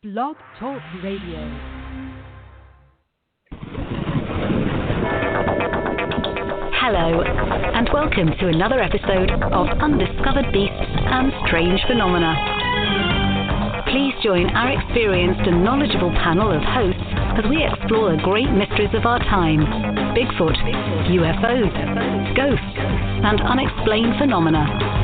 Blog Talk Radio. Hello, and welcome to another episode of Undiscovered Beasts and Strange Phenomena. Please join our experienced and knowledgeable panel of hosts as we explore the great mysteries of our time: Bigfoot, UFOs, ghosts, and unexplained phenomena.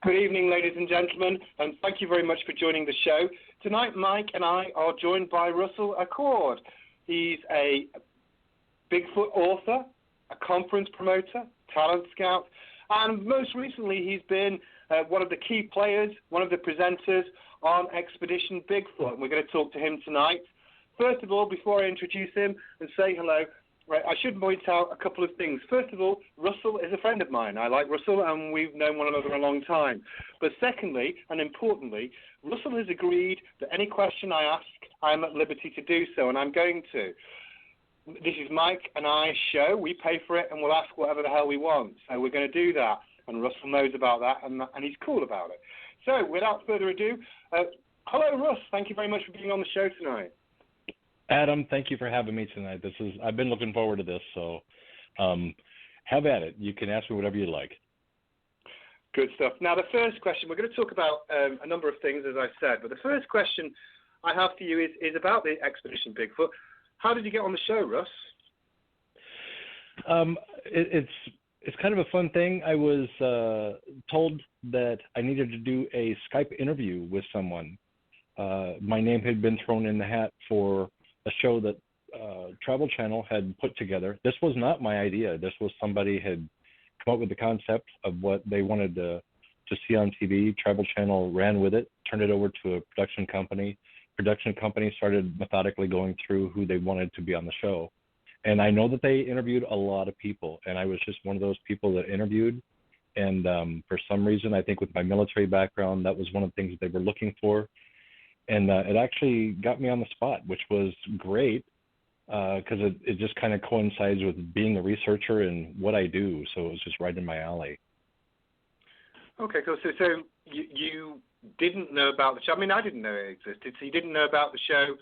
Good evening, ladies and gentlemen, and thank you very much for joining the show. Tonight, Mike and I are joined by Russell Acord. He's a Bigfoot author, a conference promoter, talent scout, and most recently he's been one of the key players, one of the presenters on Expedition Bigfoot, and we're going to talk to him tonight. First of all, before I introduce him and say hello, right, I should point out a couple of things. First of all, Russell is a friend of mine. I like Russell, and we've known one another a long time. But secondly, and importantly, Russell has agreed that any question I ask, I'm at liberty to do so, and I'm going to. This is Mike and I's show. We pay for it, and we'll ask whatever the hell we want. So we're going to do that, and Russell knows about that, and he's cool about it. So without further ado, hello, Russ. Thank you very much for being on the show tonight. Adam, thank you for having me tonight. I've been looking forward to this, so have at it. You can ask me whatever you like. Good stuff. Now, the first question, we're going to talk about a number of things, as I said, but the first question I have for you is about the Expedition Bigfoot. How did you get on the show, Russ? It's kind of a fun thing. I was told that I needed to do a Skype interview with someone. My name had been thrown in the hat for a show that Travel Channel had put together. This was not my idea. This was somebody had come up with the concept of what they wanted to see on TV. Travel Channel ran with it, turned it over to a production company. Production company started methodically going through who they wanted to be on the show. And I know that they interviewed a lot of people, and I was just one of those people that interviewed. And for some reason, I think with my military background, that was one of the things that they were looking for. And it actually got me on the spot, which was great because it just kind of coincides with being a researcher and what I do. So it was just right in my alley. Okay, cool. So you didn't know about the show. I mean, I didn't know it existed. So you didn't know about the show.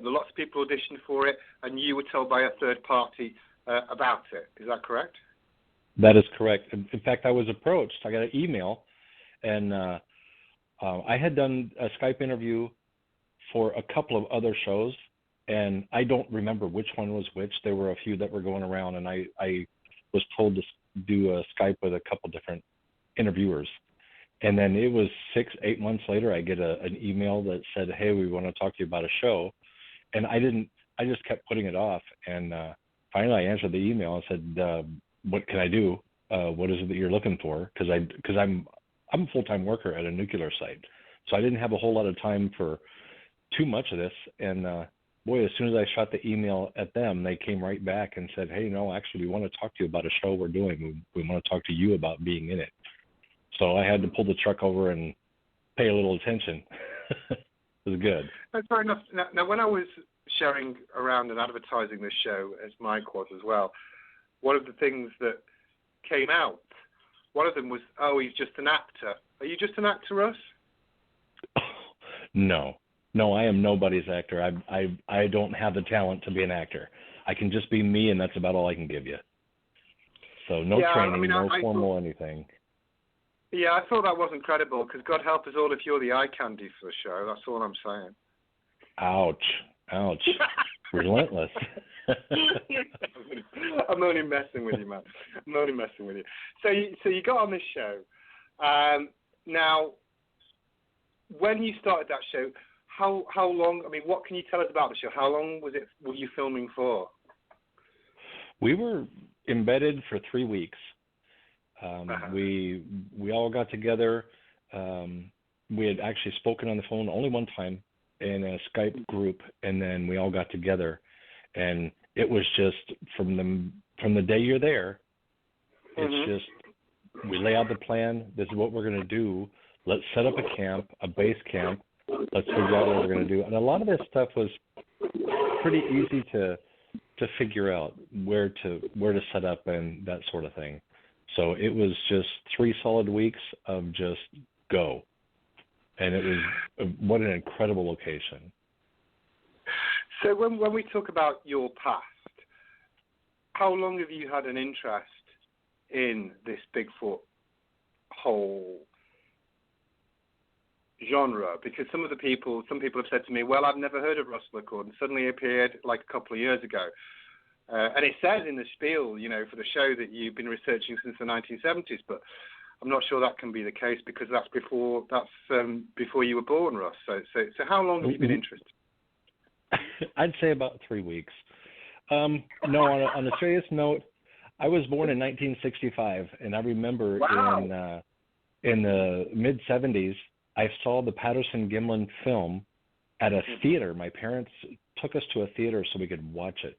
Lots of people auditioned for it, and you were told by a third party about it. Is that correct? That is correct. In fact, I was approached. I got an email, and I had done a Skype interview for a couple of other shows, and I don't remember which one was which. There were a few that were going around, and I was told to do a Skype with a couple different interviewers. And then it was 6-8 months later, I get an email that said, hey, we want to talk to you about a show. And I just kept putting it off. And finally I answered the email and said, what can I do? What is it that you're looking for? Because I'm a full-time worker at a nuclear site, so I didn't have a whole lot of time for too much of this. And boy, as soon as I shot the email at them, they came right back and said, hey, no, actually, we want to talk to you about a show we're doing. We want to talk to you about being in it. So I had to pull the truck over and pay a little attention. It was good. That's fair enough. Now, when I was sharing around and advertising this show, as Mike was as well, one of the things that came out, one of them was, oh, he's just an actor. Are you just an actor, Russ? No, I am nobody's actor. I don't have the talent to be an actor. I can just be me, and that's about all I can give you. So no training, no formal anything. Yeah, I thought that wasn't credible, because God help us all if you're the eye candy for the show. That's all I'm saying. Ouch. Relentless. I'm only messing with you, man. I'm only messing with you. So you got on this show. Now, when you started that show, how long? I mean, what can you tell us about the show? How long were you filming for? We were embedded for 3 weeks. We all got together. We had actually spoken on the phone only one time in a Skype group, and then we all got together, and it was just from the day you're there, it's just we lay out the plan. This is what we're going to do. Let's set up a camp, a base camp. Let's figure out what we're going to do. And a lot of this stuff was pretty easy to figure out where to set up and that sort of thing. So it was just 3 solid weeks of just go. And it was what an incredible location. So when we talk about your past, how long have you had an interest in this Bigfoot whole genre? Because some people have said to me, well, I've never heard of Russell Acord, and suddenly appeared like a couple of years ago. And it says in the spiel, for the show that you've been researching since the 1970s, but I'm not sure that can be the case because that's before you were born, Russ. So how long have you been interested? I'd say about 3 weeks. No, on a serious note, I was born in 1965, and I remember in the mid-'70s, I saw the Patterson-Gimlin film at a theater. My parents took us to a theater so we could watch it.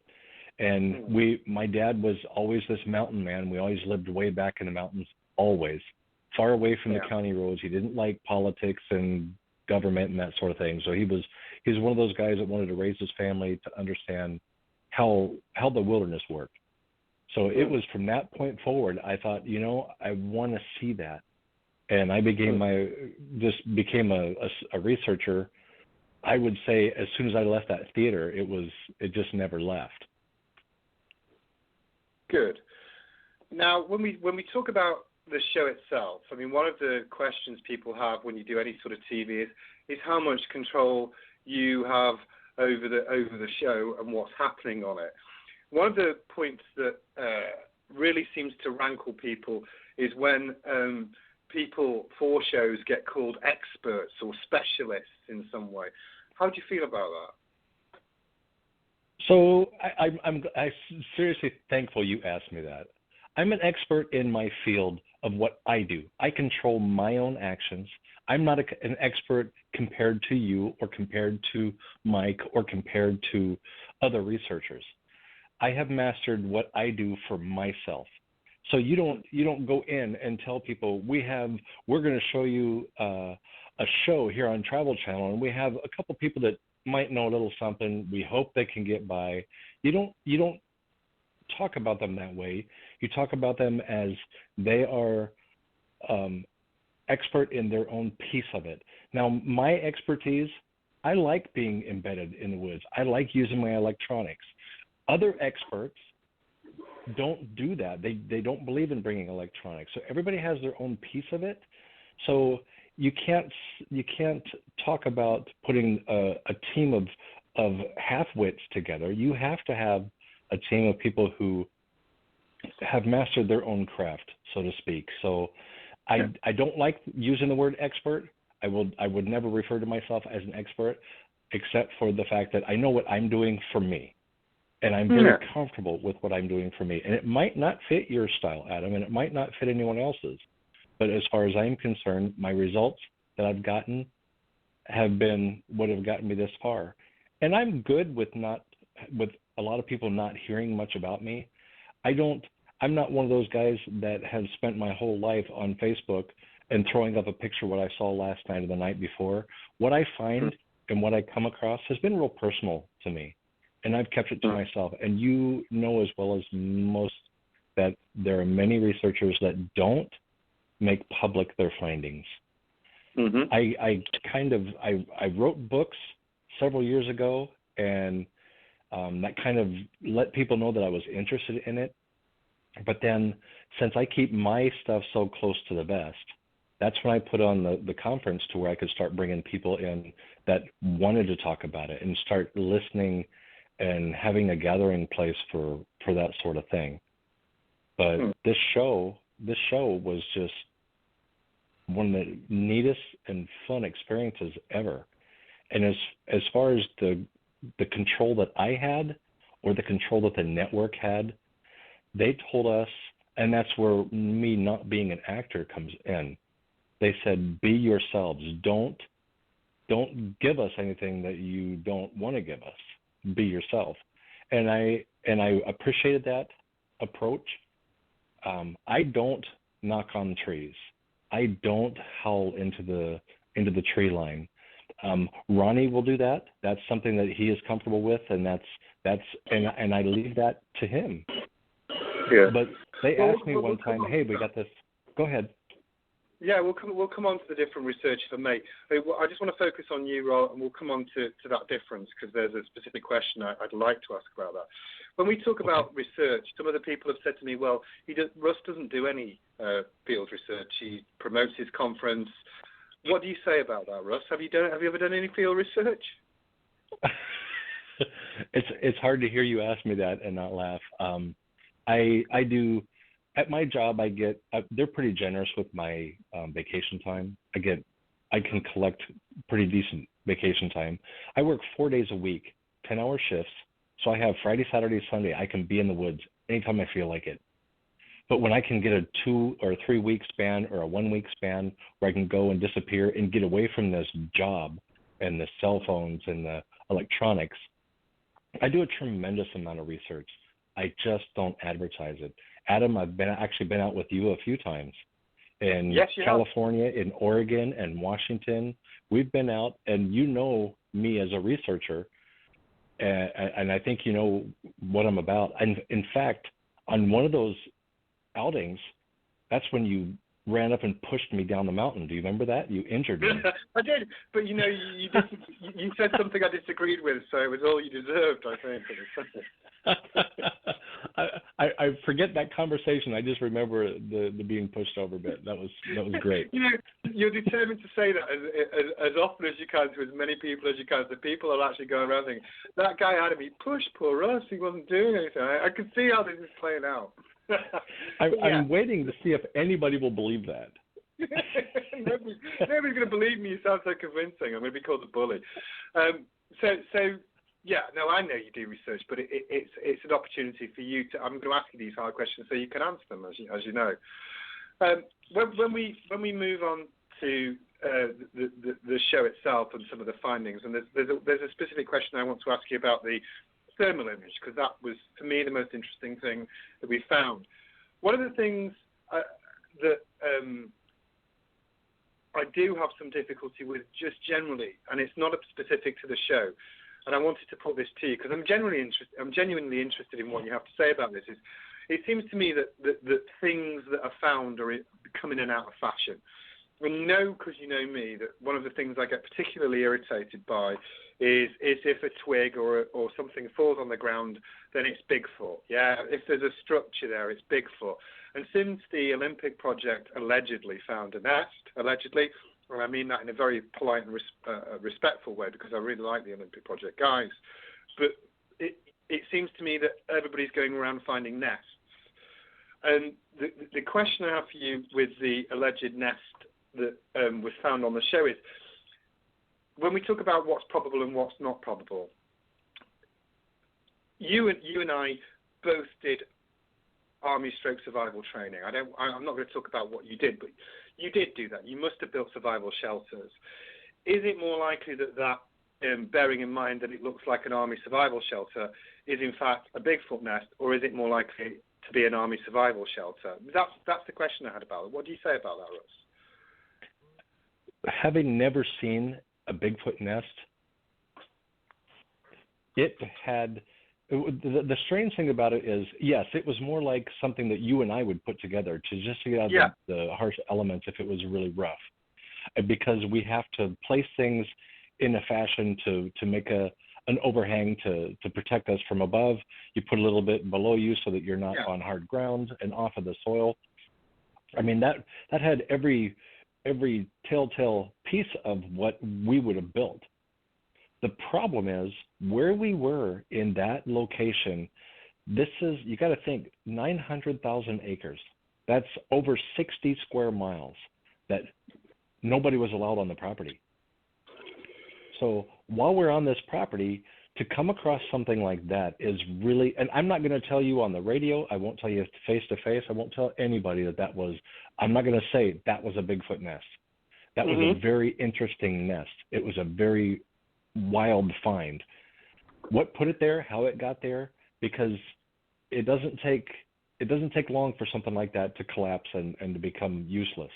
And my dad was always this mountain man. We always lived way back in the mountains, always, far away from the county roads. He didn't like politics and government and that sort of thing. So he was one of those guys that wanted to raise his family to understand how the wilderness worked. So it was from that point forward, I thought, I want to see that. And I became a researcher. I would say as soon as I left that theater, it just never left. Good. Now, when we talk about the show itself, I mean, one of the questions people have when you do any sort of TV is how much control you have over the show and what's happening on it. One of the points that really seems to rankle people is when people for shows get called experts or specialists in some way. How do you feel about that? So I'm seriously thankful you asked me that. I'm an expert in my field of what I do. I control my own actions. I'm not an expert compared to you or compared to Mike or compared to other researchers. I have mastered what I do for myself. So you don't go in and tell people we're going to show you a show here on Travel Channel, and we have a couple people that might know a little something. We hope they can get by. You don't talk about them that way. You talk about them as they are expert in their own piece of it. Now, my expertise, I like being embedded in the woods. I like using my electronics. Other experts don't do that. They don't believe in bringing electronics. So everybody has their own piece of it. So you can't talk about putting a team of half-wits together. You have to have a team of people who have mastered their own craft, so to speak. So I don't like using the word expert. I would never refer to myself as an expert, except for the fact that I know what I'm doing for me. And I'm very comfortable with what I'm doing for me. And it might not fit your style, Adam, and it might not fit anyone else's. But as far as I'm concerned, my results that I've gotten have been what have gotten me this far. And I'm good with a lot of people not hearing much about me. I'm not one of those guys that have spent my whole life on Facebook and throwing up a picture of what I saw last night or the night before. What I find and what I come across has been real personal to me. And I've kept it to myself. And you know as well as most that there are many researchers that don't make public their findings. Mm-hmm. I wrote books several years ago, and that kind of let people know that I was interested in it. But then since I keep my stuff so close to the vest, that's when I put on the conference to where I could start bringing people in that wanted to talk about it and start listening and having a gathering place for that sort of thing. But this show was just one of the neatest and fun experiences ever. And as far as the control that I had or the control that the network had, they told us, and that's where me not being an actor comes in. They said, be yourselves. Don't give us anything that you don't want to give us. Be yourself. And I appreciated that approach. I don't knock on trees. I don't howl into the tree line. Ronnie will do that. That's something that he is comfortable with, and and I leave that to him. Yeah. But they asked me one time, "Hey, we got this." Go ahead. Yeah, we'll come on to the different research if I may. I just want to focus on you, Roll, and we'll come on to that difference because there's a specific question I'd like to ask about that. When we talk about research, some other people have said to me, well, Russ doesn't do any field research. He promotes his conference. What do you say about that, Russ? Have you ever done any field research? It's hard to hear you ask me that and not laugh. I do. At my job, they're pretty generous with my vacation time. I can collect pretty decent vacation time. I work 4 days a week, 10-hour shifts. So I have Friday, Saturday, Sunday. I can be in the woods anytime I feel like it. But when I can get a 2 or 3 week span or a 1 week span where I can go and disappear and get away from this job and the cell phones and the electronics, I do a tremendous amount of research. I just don't advertise it. Adam, I've actually been out with you a few times in California, in Oregon, and Washington. We've been out, and you know me as a researcher, and I think you know what I'm about. And in fact, on one of those outings, that's when you ran up and pushed me down the mountain. Do you remember that? You injured me. I did, but you said something I disagreed with, so it was all you deserved, I think. I forget that conversation. I just remember the being pushed over a bit. That was great. You're determined to say that as often as you can to as many people as you can. So people are actually going around thinking, that guy had to be pushed, poor Russ. He wasn't doing anything. I can see how this is playing out. I'm waiting to see if anybody will believe that. Nobody's going to believe me. You sound so convincing. I'm going to be called a bully. Yeah, no, I know you do research, but it's an opportunity for you to. I'm going to ask you these hard questions so you can answer them, as you know. When we move on to the show itself and some of the findings, and there's a specific question I want to ask you about the thermal image, because that was, for me, the most interesting thing that we found. One of the things that I do have some difficulty with just generally, and it's not specific to the show, and I wanted to put this to you because I'm genuinely interested in what you have to say about this. It seems to me that things that are found are coming in and out of fashion. And you know, because you know me, that one of the things I get particularly irritated by is if a twig or something falls on the ground, then it's Bigfoot. Yeah, if there's a structure there, it's Bigfoot. And since the Olympic Project allegedly found a nest, and I mean that in a very polite and respectful way because I really like the Olympic Project guys, but it seems to me that everybody's going around finding nests. And the question I have for you with the alleged nest that was found on the show is, when we talk about what's probable and what's not probable, you and I both did Army/stroke survival training. I'm not going to talk about what you did, but you did do that. You must have built survival shelters. Is it more likely that bearing in mind that it looks like an Army survival shelter, is in fact a Bigfoot nest, or is it more likely to be an Army survival shelter? That's the question I had about it. What do you say about that, Russ? Having never seen a Bigfoot nest, the strange thing about it is, yes, it was more like something that you and I would put together to get out the harsh elements if it was really rough. Because we have to place things in a fashion to make an overhang to protect us from above. You put a little bit below you so that you're not on hard ground and off of the soil. I mean, that had every telltale piece of what we would have built. The problem is where we were in that location. You got to think 900,000 acres. That's over 60 square miles that nobody was allowed on the property. So while we're on this property, to come across something like that is really, and I'm not going to tell you on the radio, I won't tell you face to face, I won't tell anybody I'm not going to say that was a Bigfoot nest. That was a very interesting nest. It was a very wild find. What put it there, how it got there, because it doesn't take long for something like that to collapse and to become useless.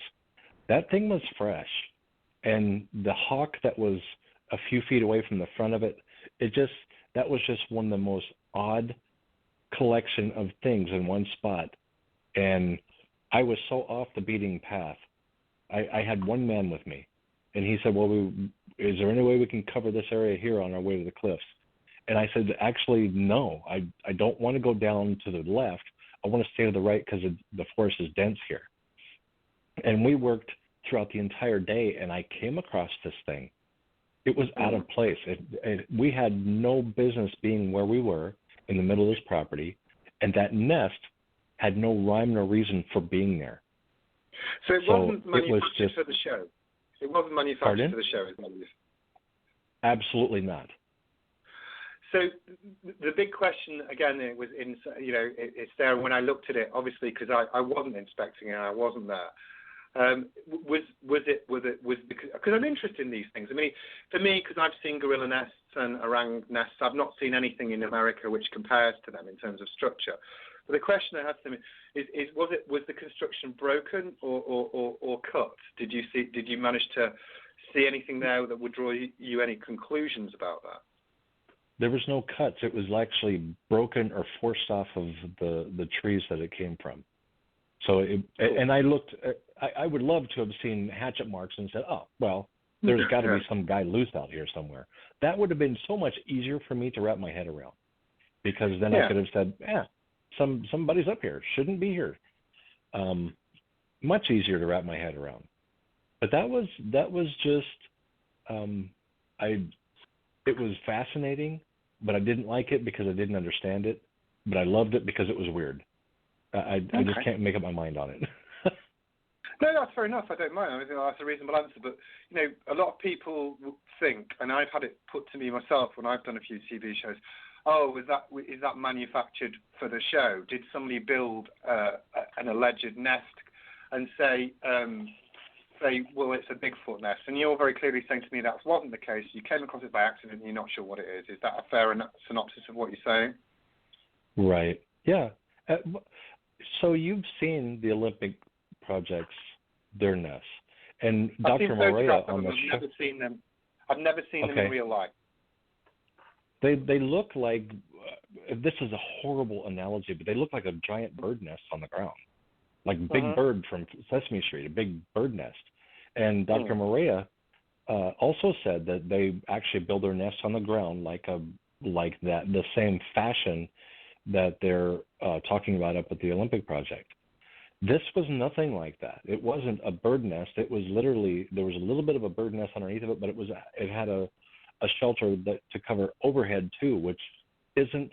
That thing was fresh. And the hawk that was a few feet away from the front of it. That was just one of the most odd collection of things in one spot. And I was so off the beating path. I had one man with me, and he said, well, is there any way we can cover this area here on our way to the cliffs? And I said, actually, no. I don't want to go down to the left. I want to stay to the right because the forest is dense here. And we worked throughout the entire day, and I came across this thing. It was out of place. We had no business being where we were in the middle of this property, and that nest had no rhyme or reason for being there. So it wasn't manufactured for the show? It wasn't manufactured Pardon? for the show, is it? Absolutely not. So the big question, again, it was it's there when I looked at it, obviously, because I wasn't inspecting it, I wasn't there. Because I'm interested in these things. I mean, for me, because I've seen gorilla nests and orang nests, I've not seen anything in America which compares to them in terms of structure. But the question I have to them is was the construction broken or cut? Did you manage to see anything there that would draw you any conclusions about that? There was no cuts. It was actually broken or forced off of the trees that it came from. So, and I looked. I would love to have seen hatchet marks and said, "Oh, well, there's got to be some guy loose out here somewhere." That would have been so much easier for me to wrap my head around, because then I could have said, "Yeah, somebody's up here. Shouldn't be here." Much easier to wrap my head around. But that was just it was fascinating, but I didn't like it because I didn't understand it. But I loved it because it was weird. I just can't make up my mind on it. No, that's fair enough. I don't mind. I think that's a reasonable answer. But, a lot of people think, and I've had it put to me myself when I've done a few TV shows, oh, is that manufactured for the show? Did somebody build an alleged nest and say, well, it's a Bigfoot nest? And you're very clearly saying to me that wasn't the case. You came across it by accident and you're not sure what it is. Is that a fair synopsis of what you're saying? Right. Yeah. So you've seen the Olympic projects, their nests, and Dr. Morea on the show. I've never seen them in real life. They look like, this is a horrible analogy, but they look like a giant bird nest on the ground, like Big Bird from Sesame Street, a big bird nest. And Dr. Morea also said that they actually build their nests on the ground like that, the same fashion that they're talking about up at the Olympic project. This was nothing like that. It wasn't a bird nest. It was literally, there was a little bit of a bird nest underneath of it, but it had a shelter to cover overhead too, which isn't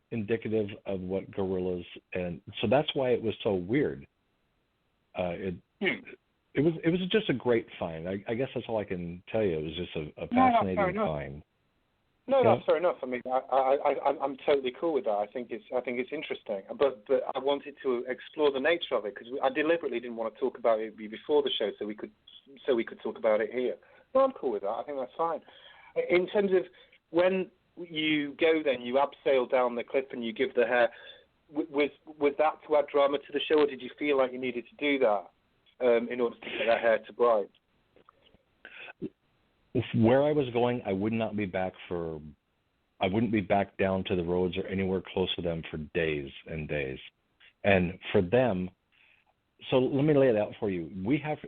indicative of what gorillas, and so that's why it was so weird. It was just a great find. I guess that's all I can tell you. It was just a fascinating find. No, that's fair enough. I mean, I'm totally cool with that. I think it's interesting, but I wanted to explore the nature of it because I deliberately didn't want to talk about it before the show, so we could talk about it here. No, I'm cool with that. I think that's fine. In terms of when you go, then you abseil down the cliff and you give the hair. Was that to add drama to the show, or did you feel like you needed to do that in order to get that hair to bride? Where I was going, I would not be back I wouldn't be back down to the roads or anywhere close to them for days and days. And for them, so let me lay it out for you.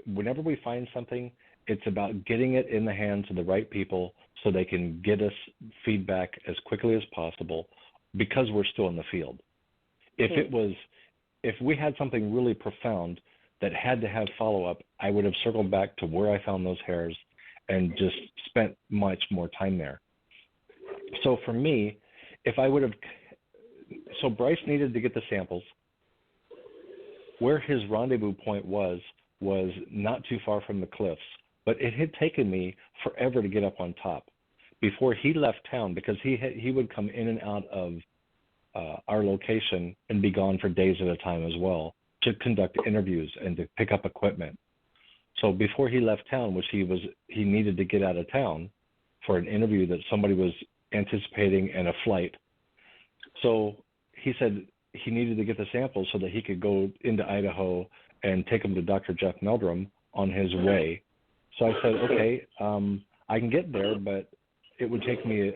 Whenever we find something, it's about getting it in the hands of the right people so they can get us feedback as quickly as possible because we're still in the field. If we had something really profound that had to have follow-up, I would have circled back to where I found those hairs and just spent much more time there. So for me, so Bryce needed to get the samples. Where his rendezvous point was not too far from the cliffs, but it had taken me forever to get up on top before he left town, because he would come in and out of our location and be gone for days at a time as well to conduct interviews and to pick up equipment. So before he left town, which he needed to get out of town for an interview that somebody was anticipating and a flight. So he said he needed to get the samples so that he could go into Idaho and take them to Dr. Jeff Meldrum on his way. So I said, okay, I can get there, but it would take me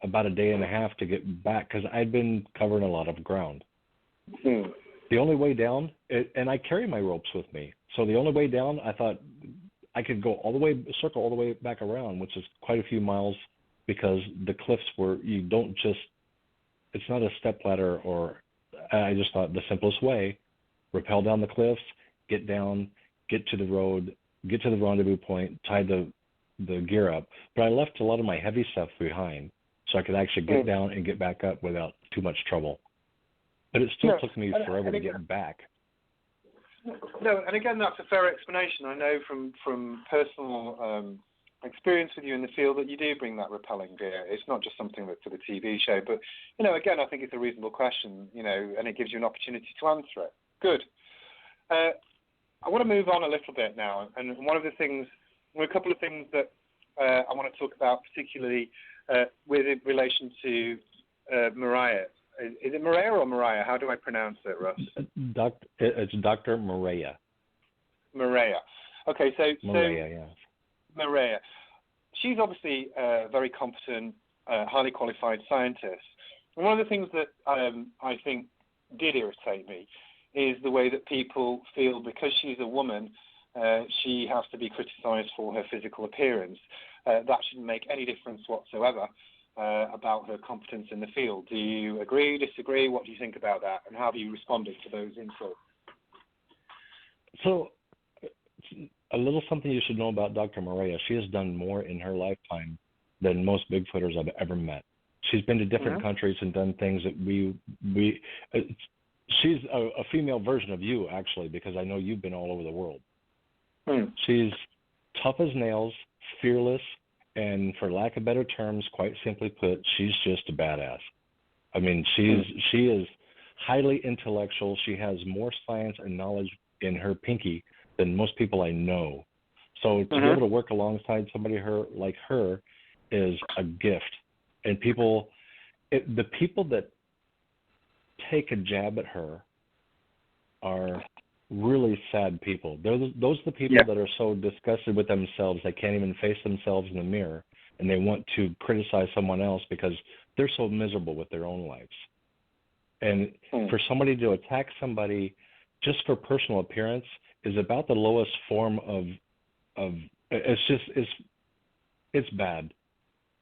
about a day and a half to get back because I'd been covering a lot of ground. The only way down, and I carry my ropes with me, so the only way down, I thought I could go circle all the way back around, which is quite a few miles because the cliffs it's not a step ladder, or I just thought the simplest way, rappel down the cliffs, get down, get to the road, get to the rendezvous point, tie the gear up. But I left a lot of my heavy stuff behind so I could actually get down and get back up without too much trouble. But it still took me forever to get back. No, and again, that's a fair explanation. I know from personal experience with you in the field that you do bring that rappelling gear. It's not just something that's for the TV show, but, again, I think it's a reasonable question, and it gives you an opportunity to answer it. Good. I want to move on a little bit now, and one of the things, a couple of things that I want to talk about, particularly with in relation to Mariah. Is it Mariah or Mariah? How do I pronounce it, Russ? It's Dr. Mariah. Mariah. Okay, so Mariah, yes. Mariah. She's obviously a very competent, highly qualified scientist. And one of the things that I think did irritate me is the way that people feel because she's a woman, she has to be criticized for her physical appearance. That shouldn't make any difference whatsoever about her competence in the field. Do you agree, disagree? What do you think about that? And how have you responded to those insults? So, a little something you should know about Dr. Mariah. She has done more in her lifetime than most Bigfooters I've ever met. She's been to different countries and done things that she's a female version of you, actually, because I know you've been all over the world. She's tough as nails, fearless, and for lack of better terms, quite simply put, she's just a badass. I mean, she is highly intellectual. She has more science and knowledge in her pinky than most people I know. So to be able to work alongside somebody like her is a gift. And the people that take a jab at her are really sad people. Those are the people that are so disgusted with themselves they can't even face themselves in the mirror, and they want to criticize someone else because they're so miserable with their own lives. And for somebody to attack somebody just for personal appearance is about the lowest form of it's bad.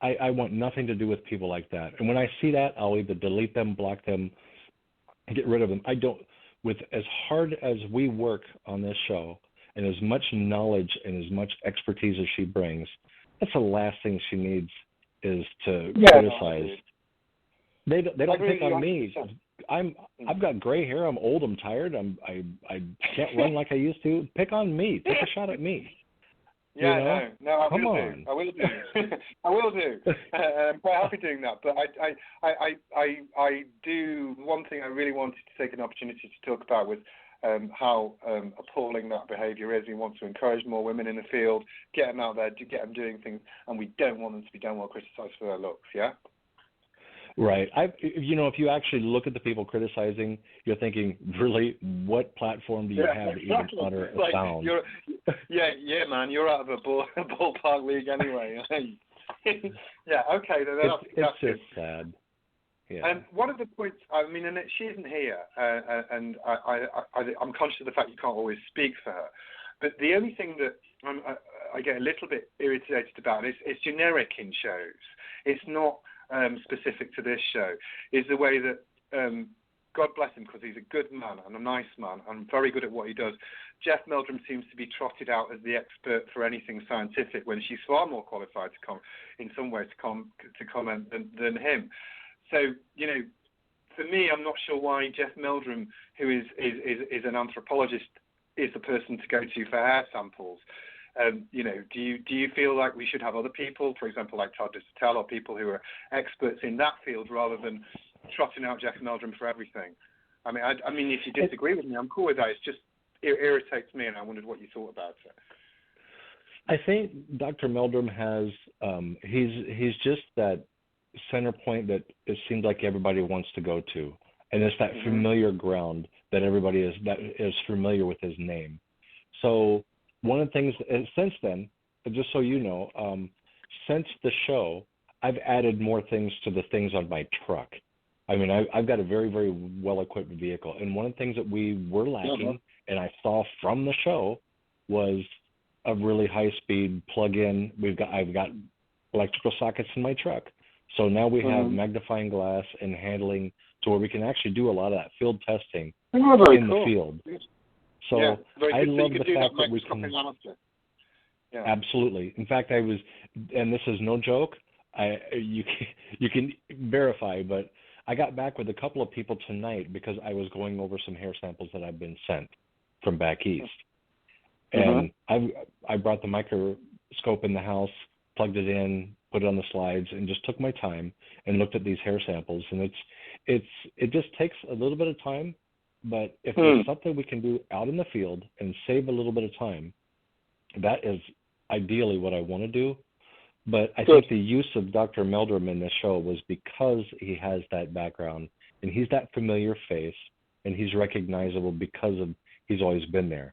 I want nothing to do with people like that. And when I see that, I'll either delete them, block them, get rid of them. I don't. With as hard as we work on this show and as much knowledge and as much expertise as she brings, that's the last thing she needs is to criticize. They don't pick on me. I've got gray hair. I'm old. I'm tired. I can't run like I used to. Pick on me. Take a shot at me. Yeah, no, I will do. I will do. I'm quite happy doing that. But I do. One thing I really wanted to take an opportunity to talk about was how appalling that behaviour is. We want to encourage more women in the field, get them out there, get them doing things, and we don't want them to be downright criticised for their looks. Yeah. Right. If you actually look at the people criticizing, you're thinking, really, what platform do you have to even utter a sound? Man, you're out of a ballpark league anyway. Yeah, okay. It's just sad. Yeah. And one of the points, and she isn't here, and I'm conscious of the fact you can't always speak for her, but the only thing that I get a little bit irritated about is it's generic in shows. It's not specific to this show, is the way that, God bless him, because he's a good man and a nice man and very good at what he does. Jeff Meldrum seems to be trotted out as the expert for anything scientific when she's far more qualified in some ways to comment than him. So, for me, I'm not sure why Jeff Meldrum, who is an anthropologist, is the person to go to for hair samples. Do you feel like we should have other people, for example, like Todd Disotell, or people who are experts in that field rather than trotting out Jeff Meldrum for everything? I mean, if you disagree with me, I'm cool with that. It's just, it irritates me, and I wondered what you thought about it. I think Dr. Meldrum has, he's just that center point that it seems like everybody wants to go to. And it's that familiar ground that everybody is familiar with his name. So one of the things, and since then, just so you know, since the show, I've added more things to the things on my truck. I mean, I've got a very, very well-equipped vehicle, and one of the things that we were lacking, and I saw from the show, was a really high-speed plug-in. I've got electrical sockets in my truck, so now we have magnifying glass and handling to where we can actually do a lot of that field testing the field. So I love the fact that we can. Yeah. Absolutely. In fact, I was, and this is no joke. You can verify, but I got back with a couple of people tonight because I was going over some hair samples that I've been sent from back east, and I brought the microscope in the house, plugged it in, put it on the slides, and just took my time and looked at these hair samples. And it just takes a little bit of time, but if there's something we can do out in the field and save a little bit of time, that is ideally what I want to do. But I think the use of Dr. Meldrum in this show was because he has that background, and he's that familiar face, and he's recognizable because of he's always been there.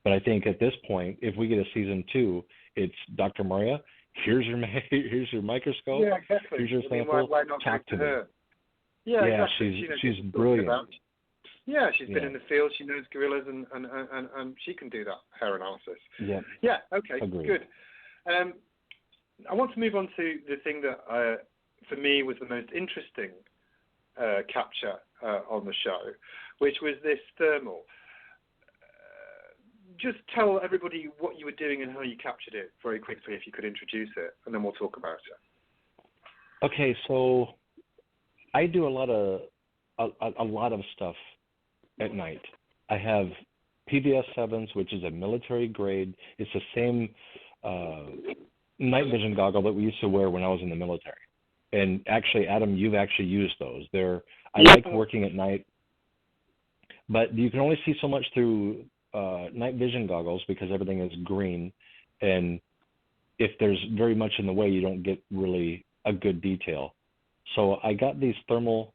But I think at this point, if we get a season 2, it's Dr. Maria, here's your microscope, here's your sample, why not talk to her? me. Yeah, exactly. She's brilliant. She's been in the field. She knows gorillas, and she can do that hair analysis. Yeah. Yeah. Okay. Agreed. Good. I want to move on to the thing that for me was the most interesting capture on the show, which was this thermal. Just tell everybody what you were doing and how you captured it very quickly, if you could introduce it, and then we'll talk about it. Okay, so I do a lot of stuff at night. I have PVS 7s, which is a military grade. It's the same night vision goggle that we used to wear when I was in the military. And actually, Adam, you've actually used those. I like working at night, but you can only see so much through night vision goggles because everything is green, and if there's very much in the way, you don't get really a good detail. So I got these thermal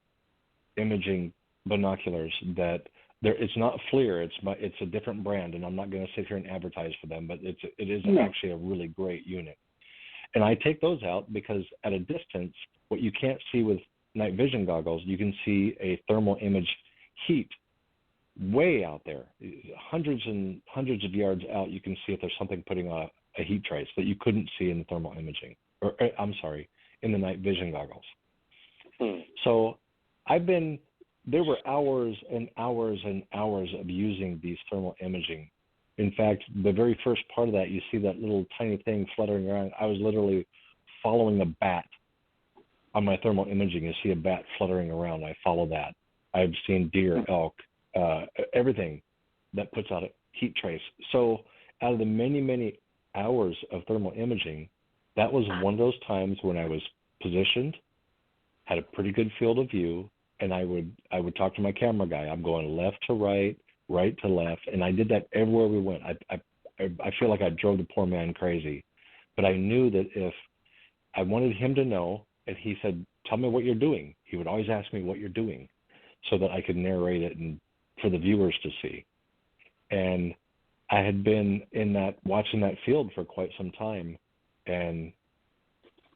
imaging binoculars that it's not FLIR, it's a different brand, and I'm not going to sit here and advertise for them, but it is actually a really great unit. And I take those out because at a distance, what you can't see with night vision goggles, you can see a thermal image heat way out there, hundreds and hundreds of yards out. You can see if there's something putting on a heat trace that you couldn't see in the thermal imaging, in the night vision goggles. So there were hours and hours and hours of using these thermal imaging. In fact, the very first part of that, you see that little tiny thing fluttering around. I was literally following a bat on my thermal imaging. You see a bat fluttering around. I follow that. I've seen deer, elk, everything that puts out a heat trace. So out of the many, many hours of thermal imaging, that was one of those times when I was positioned, had a pretty good field of view, and I would talk to my camera guy. I'm going left to right, right to left, and I did that everywhere we went. I feel like I drove the poor man crazy, but I knew that if I wanted him to know, and he said, "Tell me what you're doing," he would always ask me what you're doing, so that I could narrate it and for the viewers to see. And I had been watching that field for quite some time, and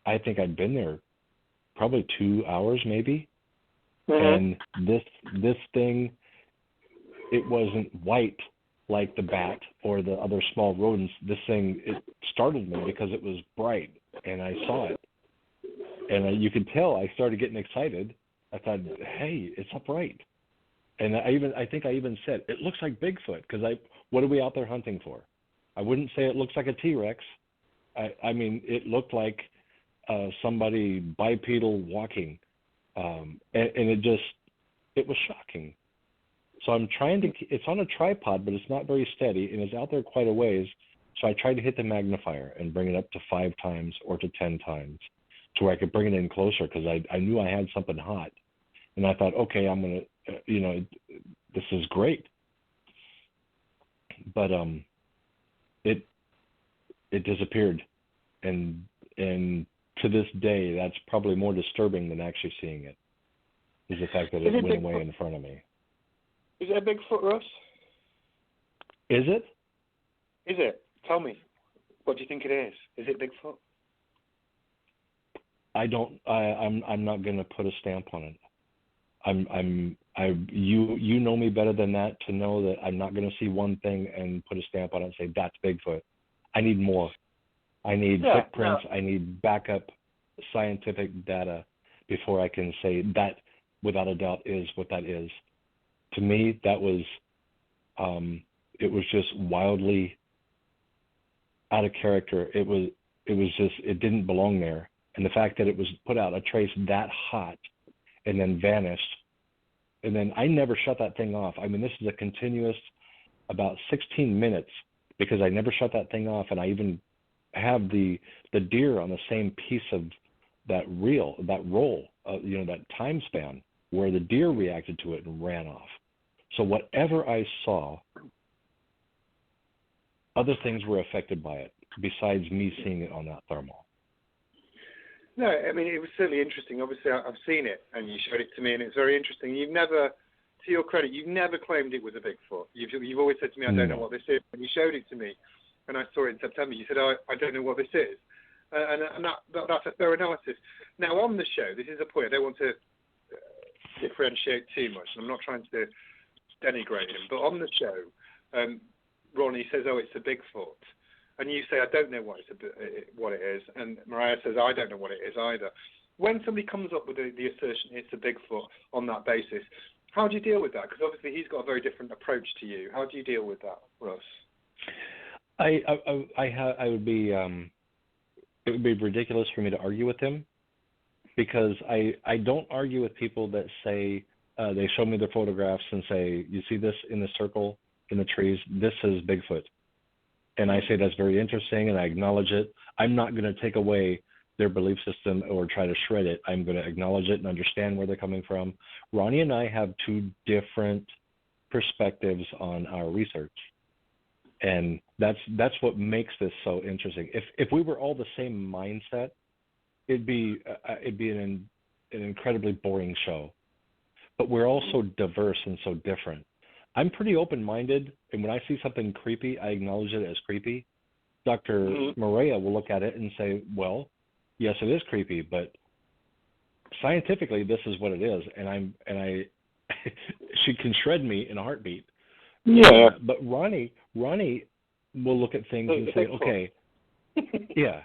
I think I'd been there probably 2 hours maybe. And this thing, it wasn't white like the bat or the other small rodents. This thing, it startled me because it was bright, and I saw it. And you could tell I started getting excited. I thought, hey, it's upright. And I think I even said, it looks like Bigfoot, because what are we out there hunting for? I wouldn't say it looks like a T-Rex. I mean, it looked like somebody bipedal walking. And it was shocking. So I'm it's on a tripod, but it's not very steady, and it's out there quite a ways. So I tried to hit the magnifier and bring it up to 5 times or to 10 times to where I could bring it in closer, because I knew I had something hot. And I thought, okay, I'm going to, this is great. But it disappeared. And to this day, that's probably more disturbing than actually seeing it, is the fact that it went away in front of me. Is it a Bigfoot, Russ? Is it? Is it? Tell me. What do you think it is? Is it Bigfoot? I'm not going to put a stamp on it. You know me better than that to know that I'm not going to see one thing and put a stamp on it and say that's Bigfoot. I need more. I need footprints. I need backup scientific data before I can say that without a doubt is what that is. To me, that was it was just wildly out of character. It was just, it didn't belong there. And the fact that it was put out a trace that hot and then vanished, and then I never shut that thing off. I mean, this is a continuous about 16 minutes because I never shut that thing off, and I even have the deer on the same piece of that roll, that time span where the deer reacted to it and ran off. So whatever I saw, other things were affected by it besides me seeing it on that thermal. No, I mean, it was certainly interesting. Obviously, I've seen it, and you showed it to me, and it's very interesting. You've never, to your credit, you've never claimed it was a Bigfoot. You've always said to me, I don't know what this is. When you showed it to me, and I saw it in September, you said, I don't know what this is. And that's a fair analysis. Now, on the show, this is a point. I don't want to differentiate too much, and I'm not trying to denigrate him, but on the show, Ronnie says, it's a Bigfoot. And you say, I don't know what it is, and Mariah says, I don't know what it is either. When somebody comes up with the assertion it's a Bigfoot on that basis, how do you deal with that? Because obviously he's got a very different approach to you. How do you deal with that, Russ? I would be it would be ridiculous for me to argue with him, because I don't argue with people that say they show me their photographs and say, you see this in the circle in the trees, this is Bigfoot. And I say that's very interesting, and I acknowledge it. I'm not going to take away their belief system or try to shred it. I'm going to acknowledge it and understand where they're coming from. Ronnie and I have two different perspectives on our research, and that's what makes this so interesting. If we were all the same mindset, it'd be an incredibly boring show. But we're all so diverse and so different. I'm pretty open-minded, and when I see something creepy, I acknowledge it as creepy. Dr. Maria will look at it and say, well, yes, it is creepy, but scientifically, this is what it is, and she can shred me in a heartbeat. Yeah. But Ronnie will look at things and say, okay, yeah.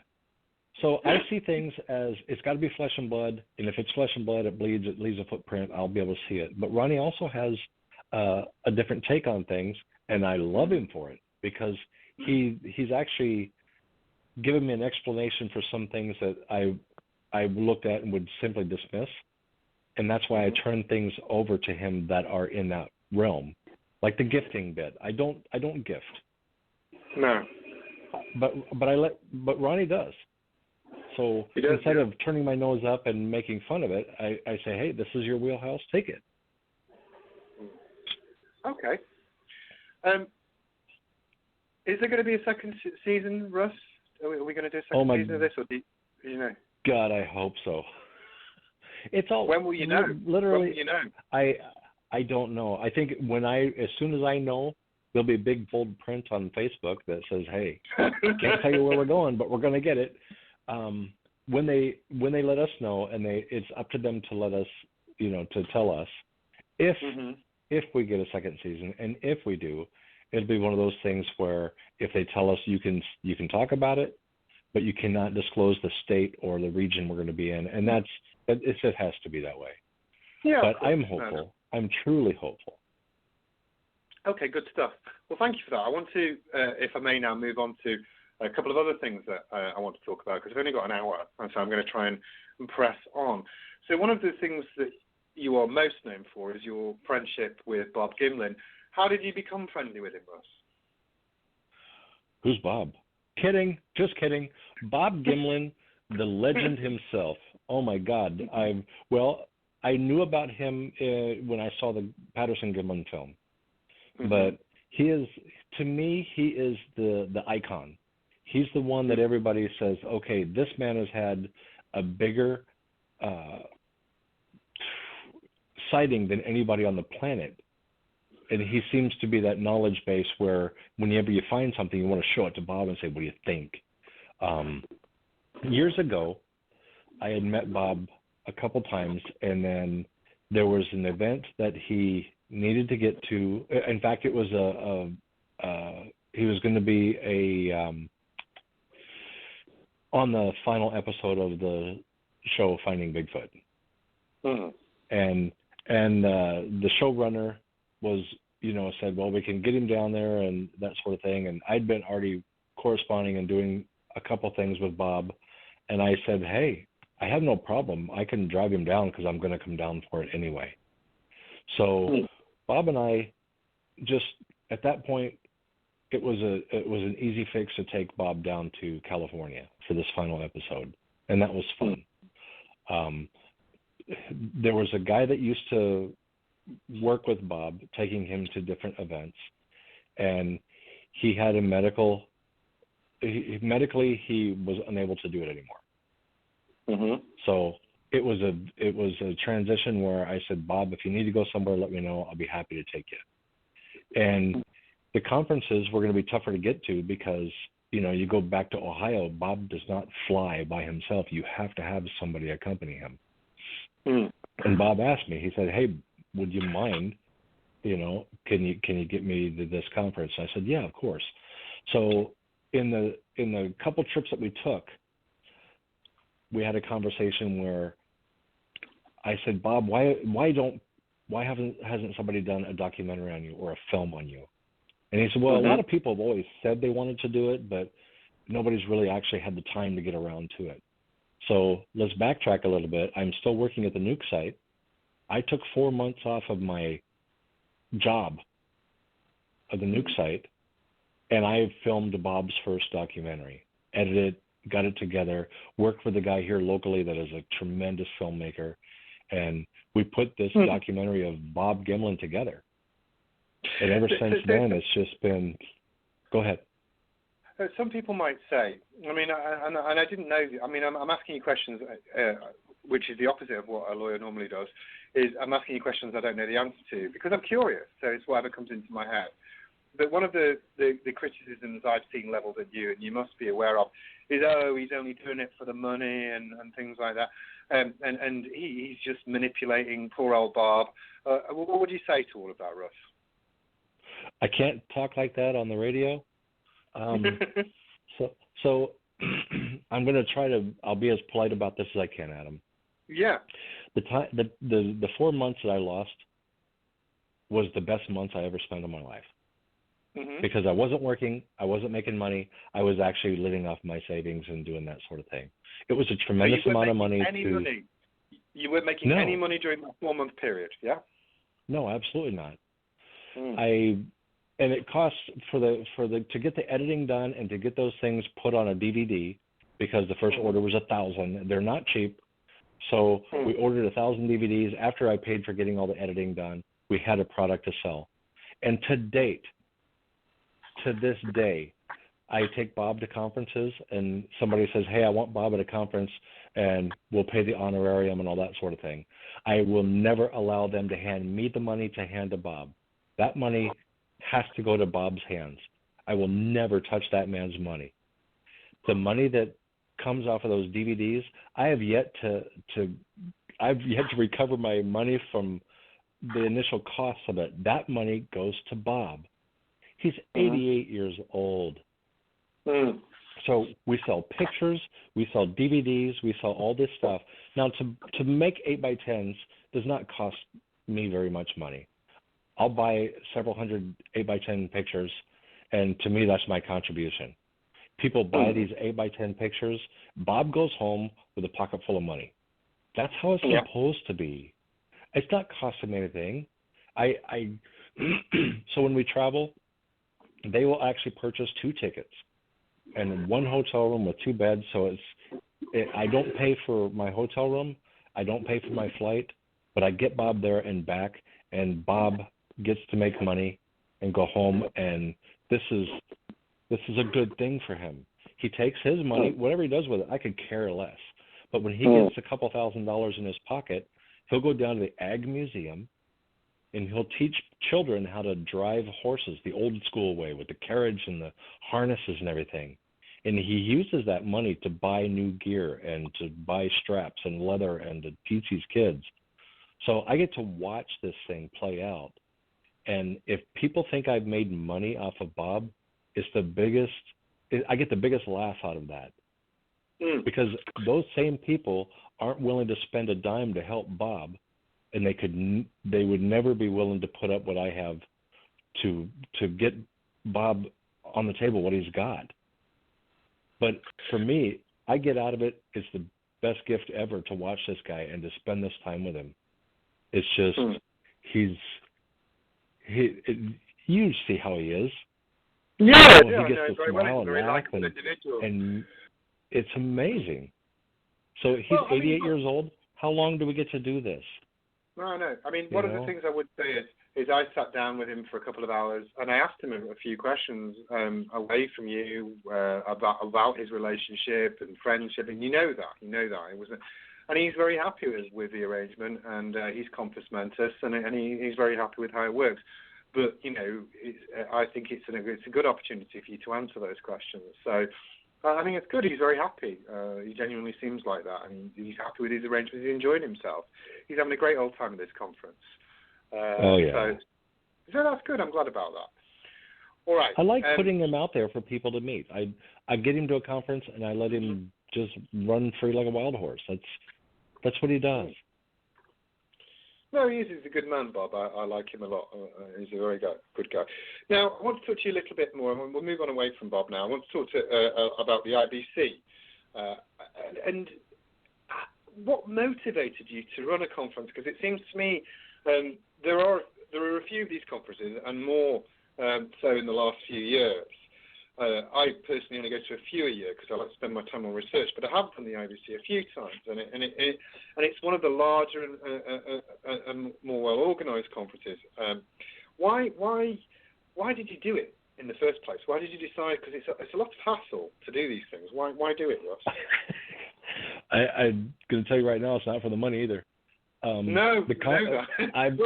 So I see things as it's got to be flesh and blood, and if it's flesh and blood, it bleeds, it leaves a footprint, I'll be able to see it. But Ronnie also has a different take on things, and I love him for it, because he's actually given me an explanation for some things that I looked at and would simply dismiss, and that's why I turn things over to him that are in that realm, like the gifting bit. I don't gift. No. But Ronnie does. So instead of turning my nose up and making fun of it, I say, hey, this is your wheelhouse, take it. Okay. Is there going to be a second season, Russ? Are we going to do a second season of this, or do you know? God, I hope so. It's all. When will you know? Literally, when will you know? I don't know. I think as soon as I know, there'll be a big bold print on Facebook that says, "Hey, can't tell you where we're going, but we're going to get it." When they let us know, and it's up to them to let us, to tell us if we get a second season, and if we do, it'll be one of those things where if they tell us you can talk about it, but you cannot disclose the state or the region we're going to be in, and it has to be that way. Yeah, but I'm hopeful. No. I'm truly hopeful. Okay, good stuff. Well, thank you for that. I want to, if I may now, move on to a couple of other things that I want to talk about, because I've only got an hour, and so I'm going to try and press on. So one of the things that you are most known for is your friendship with Bob Gimlin. How did you become friendly with him, Russ? Who's Bob? Kidding. Just kidding. Bob Gimlin, the legend himself. Oh, my God. I knew about him when I saw the Patterson-Gimlin film. Mm-hmm. But to me, he is the icon. He's the one that everybody says, okay, this man has had a bigger sighting than anybody on the planet. And he seems to be that knowledge base where whenever you find something, you want to show it to Bob and say, what do you think? Years ago, I had met Bob a couple times, and then there was an event that he needed to get to. In fact, it was he was going to be on the final episode of the show Finding Bigfoot. Mm. And the showrunner was, said, well, we can get him down there and that sort of thing. And I'd been already corresponding and doing a couple things with Bob. And I said, hey, I have no problem. I can drive him down because I'm going to come down for it anyway. So Bob and I just, at that point, it was an easy fix to take Bob down to California for this final episode. And that was fun. There was a guy that used to work with Bob, taking him to different events, and he had a medically he was unable to do it anymore. Mm-hmm. So it was a transition where I said, Bob, if you need to go somewhere, let me know. I'll be happy to take you. And the conferences were going to be tougher to get to because, you go back to Ohio, Bob does not fly by himself. You have to have somebody accompany him. Mm. And Bob asked me, he said, hey, would you mind, can you get me to this conference? I said, yeah, of course. So in the couple trips that we took, we had a conversation where I said, Bob, hasn't somebody done a documentary on you or a film on you? And he said, well, a lot of people have always said they wanted to do it, but nobody's really actually had the time to get around to it. So let's backtrack a little bit. I'm still working at the nuke site. I took 4 months off of my job at the nuke site, and I filmed Bob's first documentary, edited, got it together, worked with a guy here locally that is a tremendous filmmaker, and we put this documentary of Bob Gimlin together. And ever since then, it's just been, go ahead. Some people might say, and I didn't know, I'm asking you questions, which is the opposite of what a lawyer normally does, is I'm asking you questions I don't know the answer to, because I'm curious, so it's whatever comes into my head. But one of the criticisms I've seen leveled at you, and you must be aware of, is, he's only doing it for the money and things like that, and he's just manipulating poor old Bob. What would you say to all of that, Russ? I can't talk like that on the radio. So I'm going to I'll be as polite about this as I can, Adam. Yeah. The 4 months that I lost was the best months I ever spent in my life. Mm-hmm. Because I wasn't working, I wasn't making money, I was actually living off my savings and doing that sort of thing. It was a tremendous amount of money. You weren't making any money during that 4 month period, yeah? No, absolutely not. And it costs to get the editing done and to get those things put on a DVD, because the first order was 1,000. They're not cheap. So we ordered 1,000 DVDs. After I paid for getting all the editing done, we had a product to sell. And to this day, I take Bob to conferences and somebody says, hey, I want Bob at a conference and we'll pay the honorarium and all that sort of thing. I will never allow them to hand me the money to hand to Bob. That money has to go to Bob's hands. I will never touch that man's money. The money that comes off of those DVDs, I have yet to recover my money from the initial costs of it. That money goes to Bob. He's 88 years old. So we sell pictures, we sell DVDs, we sell all this stuff. Now, to make 8x10s does not cost me very much money. I'll buy several hundred 8x10 pictures, and to me, that's my contribution. People buy these 8x10 pictures. Bob goes home with a pocket full of money. That's how it's supposed to be. It's not costing me anything. So when we travel, they will actually purchase 2 tickets and 1 hotel room with 2 beds. So I don't pay for my hotel room. I don't pay for my flight, but I get Bob there and back, and Bob gets to make money and go home. And this is a good thing for him. He takes his money, whatever he does with it, I could care less. But when he gets a couple $1,000s in his pocket, he'll go down to the Ag Museum and he'll teach children how to drive horses the old school way with the carriage and the harnesses and everything. and he uses that money to buy new gear and to buy straps and leather and to teach his kids. So I get to watch this thing play out. And if people think I've made money off of Bob, I get the biggest laugh out of that. Because those same people aren't willing to spend a dime to help Bob, and they would never be willing to put up what I have to get Bob on the table what he's got. But for me, I get out of it. It's the best gift ever to watch this guy and to spend this time with him. It's just you see how he is. Yeah, he gets to smile and laugh, and it's amazing. So he's 88 years old. How long do we get to do this? No. I mean, one of the things I would say is I sat down with him for a couple of hours and I asked him a few questions away from you about his relationship and friendship, and you know that. It was, and he's very happy with the arrangement, and he's compos mentis, and he's very happy with how it works. But I think it's a good opportunity for you to answer those questions. So I think it's good. He's very happy. He genuinely seems like that, and he's happy with his arrangements. He's enjoying himself. He's having a great old time at this conference. So that's good. I'm glad about that. All right. I like putting him out there for people to meet. I get him to a conference and I let him just run free like a wild horse. That's what he does. No, he is. He's a good man, Bob. I like him a lot. He's a very good guy. Now, I want to talk to you a little bit more, and we'll move on away from Bob now. I want to talk about the IBC. And what motivated you to run a conference? Because it seems to me there are a few of these conferences, and more so in the last few years. I personally only go to a few a year because I like to spend my time on research, but I have done the IBC a few times, and it's one of the larger and more well organised conferences. Why did you do it in the first place? Why did you decide? Because it's a lot of hassle to do these things. Why do it, Russ? I'm going to tell you right now, it's not for the money either. Well,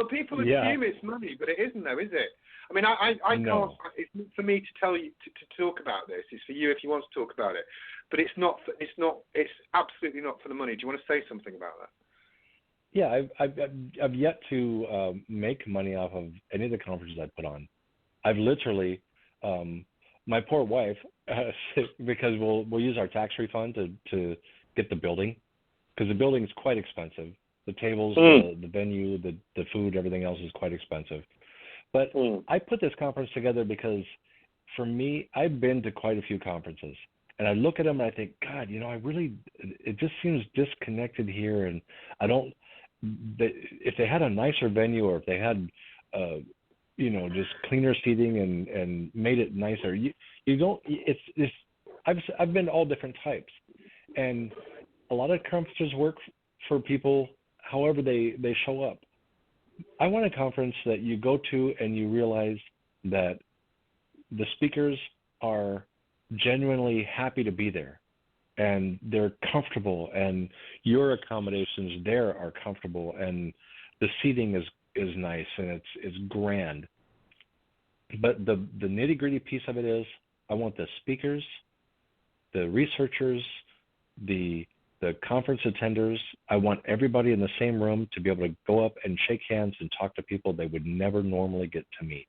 people assume it's money, but it isn't, though, is it? I mean, I can't. It's not for me to tell you to talk about this. It's for you if you want to talk about it. But it's not. It's absolutely not for the money. Do you want to say something about that? Yeah, I've yet to make money off of any of the conferences I put on. I've literally, my poor wife, because we'll use our tax refund to get the building, because the building is quite expensive. The tables, the venue, the food, everything else is quite expensive. But I put this conference together because, for me, I've been to quite a few conferences, and I look at them and I think, God, it just seems disconnected here, and I don't. If they had a nicer venue, or if they had, just cleaner seating and made it nicer, you don't. It's. I've been to all different types, and a lot of conferences work for people however they show up. I want a conference that you go to and you realize that the speakers are genuinely happy to be there, and they're comfortable, and your accommodations there are comfortable, and the seating is nice, and it's grand. But the nitty-gritty piece of it is, I want the speakers, the researchers, the conference attenders, I want everybody in the same room to be able to go up and shake hands and talk to people they would never normally get to meet.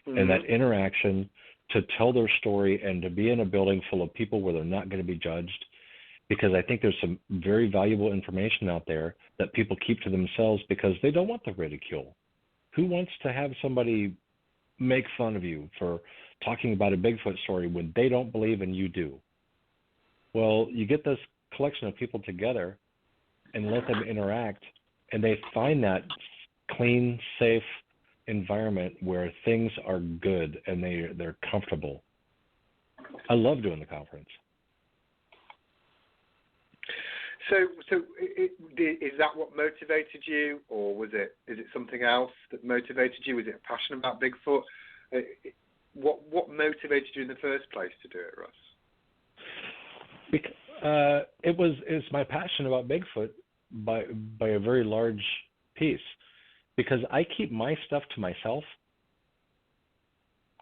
Mm-hmm. And that interaction, to tell their story and to be in a building full of people where they're not going to be judged, because I think there's some very valuable information out there that people keep to themselves because they don't want the ridicule. Who wants to have somebody make fun of you for talking about a Bigfoot story when they don't believe and you do? Well, you get this collection of people together and let them interact, and they find that clean, safe environment where things are good and they're comfortable. I love doing the conference. So is that what motivated you, or is it something else that motivated you? Was it a passion about Bigfoot? What motivated you in the first place to do it, Russ? It's my passion about Bigfoot by a very large piece, because I keep my stuff to myself,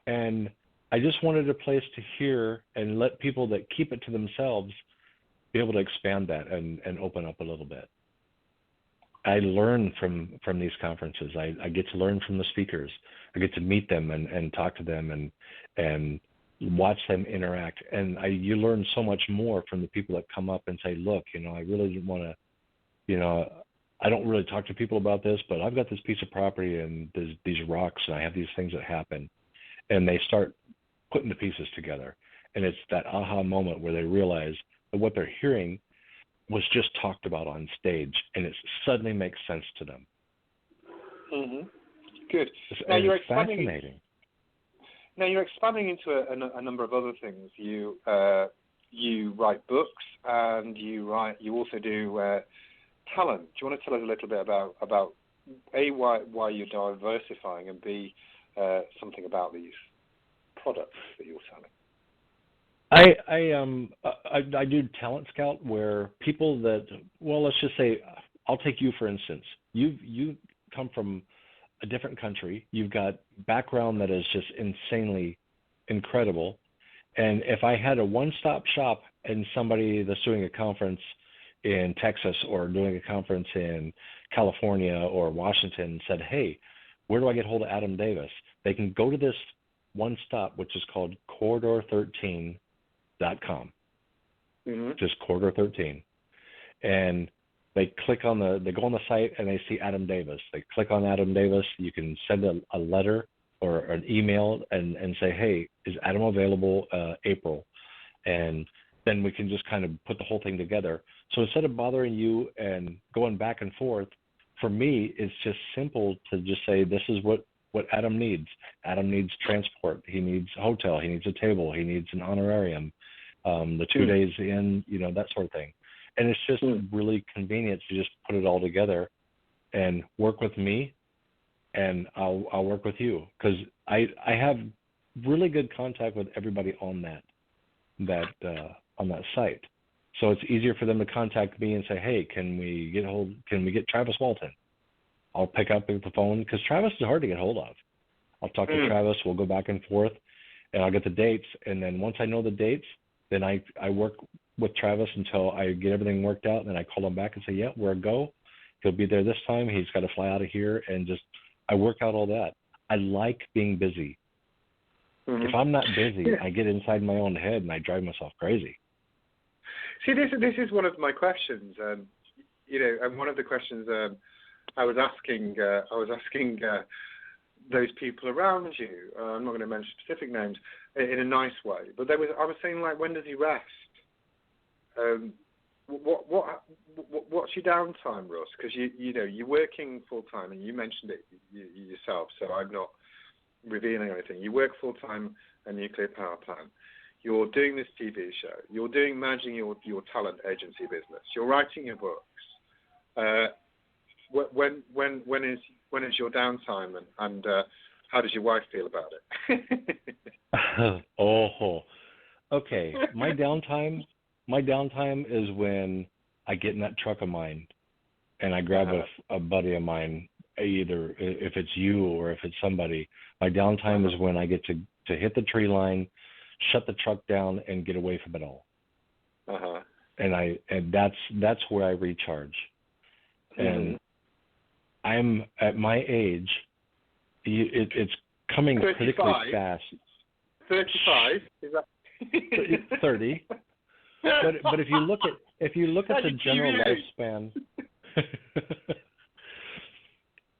and I just wanted a place to hear and let people that keep it to themselves be able to expand that and open up a little bit. I learn from these conferences. I get to learn from the speakers. I get to meet them and talk to them and watch them interact. And you learn so much more from the people that come up and say, look, I really didn't want to, I don't really talk to people about this, but I've got this piece of property and there's these rocks and I have these things that happen. And they start putting the pieces together. And it's that aha moment where they realize that what they're hearing was just talked about on stage, and it suddenly makes sense to them. Mm-hmm. Good. It's fascinating. Now you're expanding into a number of other things. You write books, and you also do talent. Do you want to tell us a little bit about A, why you're diversifying, and B, something about these products that you're selling? I do Talent Scout, where people that, well, let's just say, I'll take you for instance. You come from a different country. You've got background that is just insanely incredible. And if I had a one-stop shop and somebody that's doing a conference in Texas or doing a conference in California or Washington said, hey, where do I get hold of Adam Davis? They can go to this one stop, which is called Corridor13.com. Mm-hmm. Just Corridor 13. And they go on the site and they see Adam Davis. They click on Adam Davis. You can send a letter or an email and say, hey, is Adam available April? And then we can just kind of put the whole thing together. So instead of bothering you and going back and forth, for me, it's just simple to just say, this is what Adam needs. Adam needs transport. He needs a hotel. He needs a table. He needs an honorarium. The 2 days in, that sort of thing. And it's just really convenient to just put it all together and work with me, and I'll work with you, because I have really good contact with everybody on that site. So it's easier for them to contact me and say, hey, can we get Travis Walton? I'll pick up the phone, because Travis is hard to get hold of. I'll talk to Travis. We'll go back and forth, and I'll get the dates. And then once I know the dates, then I work with Travis until I get everything worked out. And then I call him back and say, yeah, we're a go. He'll be there this time. He's got to fly out of here. And I work out all that. I like being busy. Mm-hmm. If I'm not busy, I get inside my own head and I drive myself crazy. See, this is one of my questions. And one of the questions I was asking those people around you. I'm not going to mention specific names in a nice way, but I was saying, like, when does he rest? What's your downtime, Russ? Because you're working full time, and you mentioned it yourself, so I'm not revealing anything. You work full time at nuclear power plant. You're doing this TV show. You're managing your talent agency business. You're writing your books. When is your downtime, and how does your wife feel about it? Okay. My downtime is when I get in that truck of mine and I grab a buddy of mine, either if it's you or if it's somebody. My downtime is when I get to hit the tree line, shut the truck down, and get away from it all. And that's where I recharge. And I'm at my age. It's coming 35. critically fast. 35 is that? 30. But if you look at the general lifespan,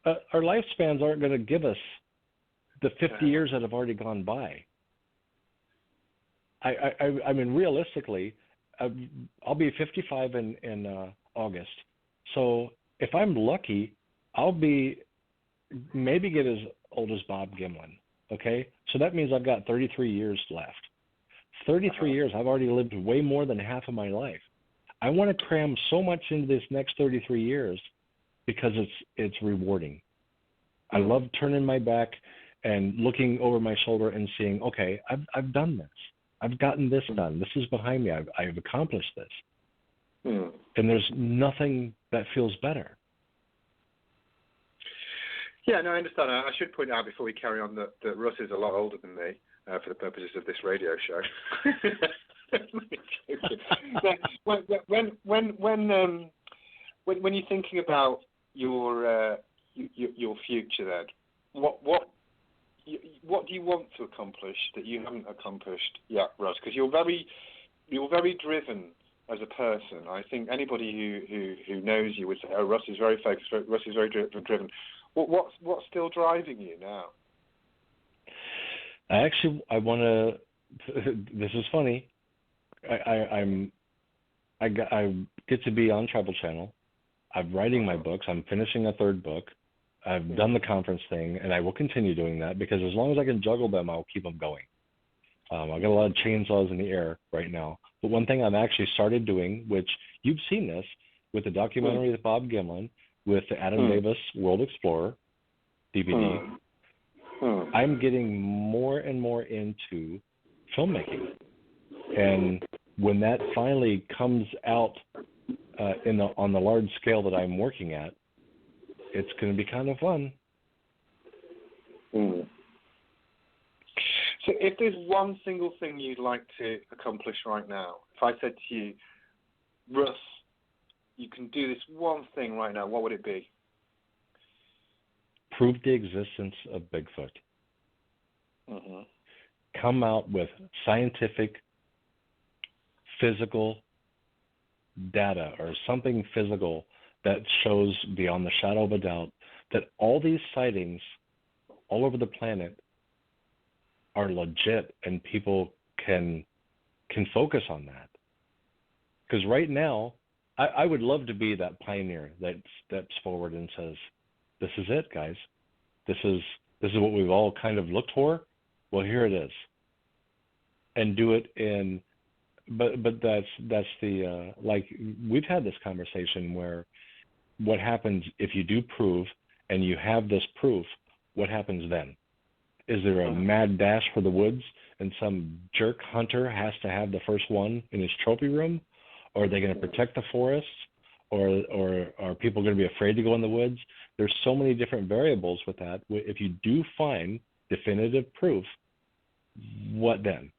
our lifespans aren't going to give us the 50 years that have already gone by. I mean, realistically, I'll be 55 in August. So if I'm lucky, I'll maybe get as old as Bob Gimlin. Okay, so that means I've got 33 years left. 33 years. I've already lived way more than half of my life. I want to cram so much into this next 33 years because it's rewarding. I love turning my back and looking over my shoulder and seeing, okay, I've done this. I've gotten this done. This is behind me. I've accomplished this. And there's nothing that feels better. Yeah, no, I understand. I should point out before we carry on that Russ is a lot older than me. for the purposes of this radio show. When you're thinking about your future, then what do you want to accomplish that you haven't accomplished yet, Russ? Because you're very driven as a person. I think anybody who knows you would say, "Oh, Russ is very focused. Russ is very driven." What's still driving you now? I want to. This is funny. I get to be on Travel Channel. I'm writing my books. I'm finishing a third book. I've done the conference thing, and I will continue doing that because as long as I can juggle them, I'll keep them going. I've got a lot of chainsaws in the air right now. But one thing I've actually started doing, which you've seen this with the documentary with Bob Gimlin, with the Adam Davis World Explorer DVD, I'm getting more and more into filmmaking. And when that finally comes out on the large scale that I'm working at, it's going to be kind of fun. So if there's one single thing you'd like to accomplish right now, if I said to you, Russ, you can do this one thing right now, what would it be? Prove the existence of Bigfoot. Come out with scientific, physical data or something physical that shows beyond the shadow of a doubt that all these sightings all over the planet are legit and people can focus on that. Because right now, I would love to be that pioneer that steps forward and says, "This is it, guys. This is what we've all kind of looked for. Well, here it is." And do it in, but that's the like we've had this conversation where what happens if you do prove and you have this proof? What happens then? Is there a mad dash for the woods and some jerk hunter has to have the first one in his trophy room? Or are they going to protect the forests? Or are people going to be afraid to go in the woods? There's so many different variables with that. If you do find definitive proof, what then?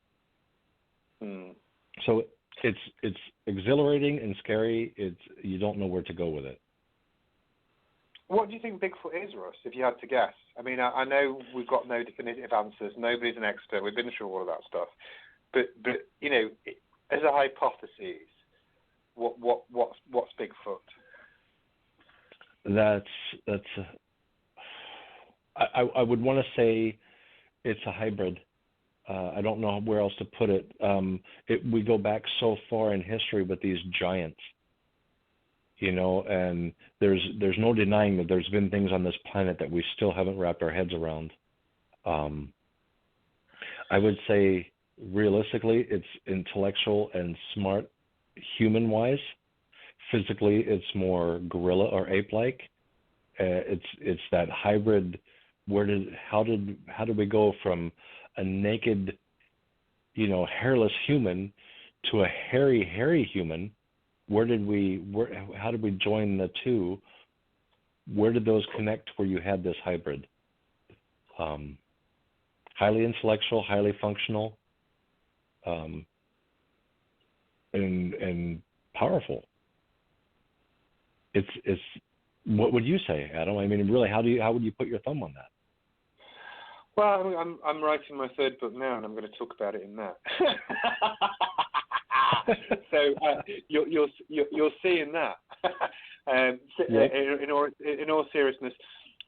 So it's exhilarating and scary. You don't know where to go with it. What do you think Bigfoot is, Russ, if you had to guess? I mean, I know we've got no definitive answers. Nobody's an expert. We've been through all of that stuff. But you know, as a hypothesis, what's Bigfoot? I would want to say it's a hybrid. I don't know where else to put it. We go back so far in history with these giants, you know, and there's no denying that there's been things on this planet that we still haven't wrapped our heads around. I would say realistically, it's intellectual and smart, human-wise. Physically, it's more gorilla or ape-like. It's that hybrid. How did we go from a naked, you know, hairless human to a hairy human? How did we join the two? Where did those connect where you had this hybrid? Highly intellectual, highly functional, and powerful. It's what would you say, Adam? I mean, really, how would you put your thumb on that? Well, I'm writing my third book now, and I'm going to talk about it in that. So you're seeing that. In all seriousness,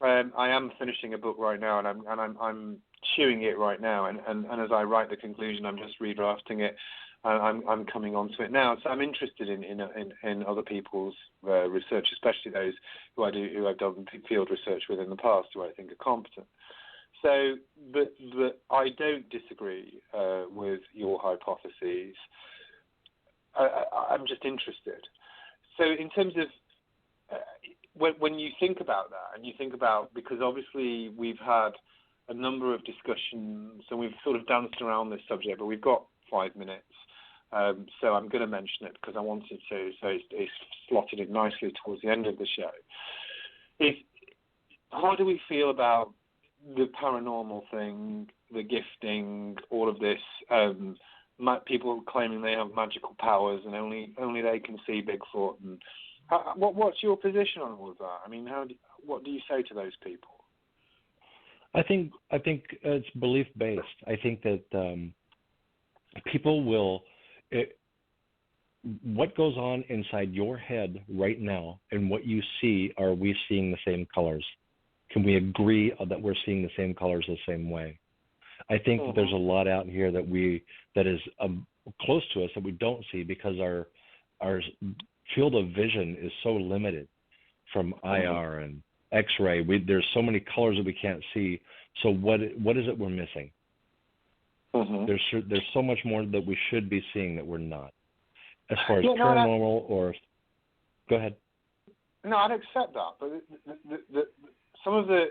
I am finishing a book right now, and I'm chewing it right now. And as I write the conclusion, I'm just redrafting it. I'm coming onto it now. So I'm interested in other people's research, especially those who I've done field research with in the past, who I think are competent. So, but I don't disagree with your hypotheses. I'm just interested. So, in terms of when you think about that, and you think about, because obviously we've had a number of discussions, and we've sort of danced around this subject, but we've got 5 minutes. So I'm going to mention it because I wanted to. So it's slotted in nicely towards the end of the show. How do we feel about the paranormal thing the gifting, all of this, people claiming they have magical powers and only they can see Bigfoot. And what's your position on all of that? I mean, what do you say to those people? I think it's belief based. I think that people will. What goes on inside your head right now and what you see, are we seeing the same colors? Can we agree that we're seeing the same colors the same way? I think that there's a lot out here that is close to us that we don't see because our field of vision is so limited from IR and X-ray. There's so many colors that we can't see. So what is it we're missing? There's so much more that we should be seeing that we're not. As far as paranormal or... Go ahead. No, I'd accept that. But some of the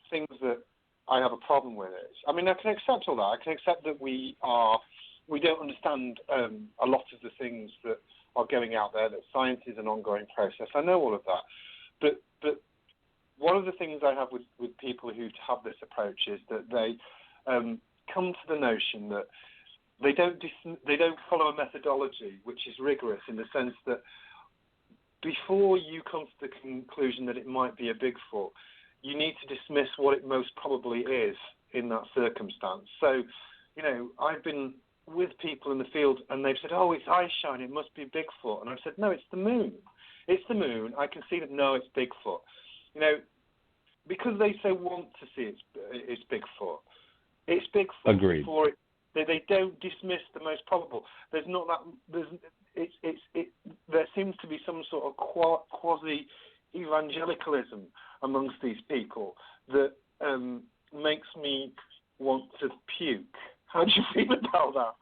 things that I have a problem with is... I mean, I can accept all that. I can accept that we don't understand a lot of the things that are going out there, that science is an ongoing process. I know all of that. But one of the things I have with people who have this approach is that they come to the notion that they don't follow a methodology which is rigorous, in the sense that before you come to the conclusion that it might be a Bigfoot, you need to dismiss what it most probably is in that circumstance. So, I've been with people in the field and they've said, "Oh, it's eye shine, it must be Bigfoot." And I've said, "No, it's the moon. It's the moon. I can see that. No, it's Bigfoot." Because they so want to see it's Bigfoot. It's Bigfoot. Agreed. Before they don't dismiss the most probable. There seems to be some sort of quasi evangelicalism amongst these people that makes me want to puke. How do you feel about that?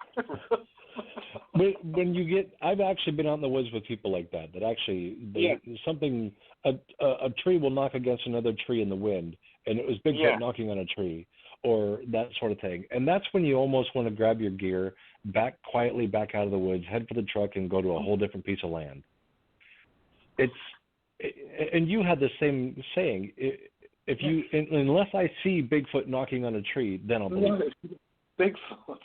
When you get, I've actually been out in the woods with people like that. That actually, something, a tree will knock against another tree in the wind, and it was Bigfoot knocking on a tree, or that sort of thing. And that's when you almost want to grab your gear, quietly back out of the woods, head for the truck, and go to a whole different piece of land. And you had the same saying. If you, unless I see Bigfoot knocking on a tree, then I'll believe it. Bigfoot.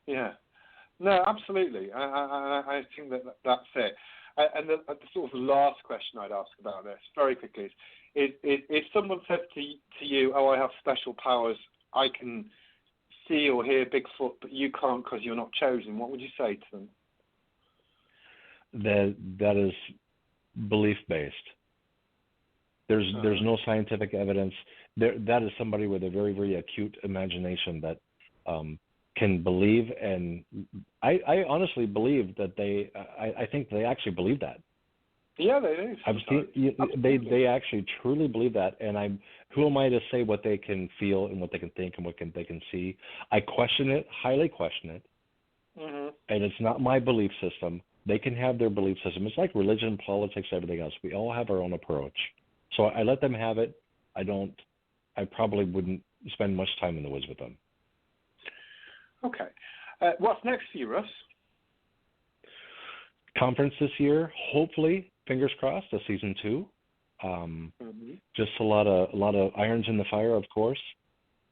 Yeah. No, absolutely. I think that's it. And the sort of last question I'd ask about this, very quickly, is if someone says to you, "Oh, I have special powers, I can see or hear Bigfoot, but you can't because you're not chosen," what would you say to them? That is belief-based. There's no scientific evidence. That is somebody with a very, very acute imagination that can believe, and I honestly believe that I think they actually believe that. Yeah, they do. I've seen they actually truly believe that, and who am I to say what they can feel and what they can think and what they can see? I question it, highly question it, and it's not my belief system. They can have their belief system. It's like religion, politics, everything else. We all have our own approach. So I let them have it. I probably wouldn't spend much time in the woods with them. Okay. What's next for you, Russ? Conference this year, hopefully, fingers crossed, a season 2. Just a lot of irons in the fire, of course,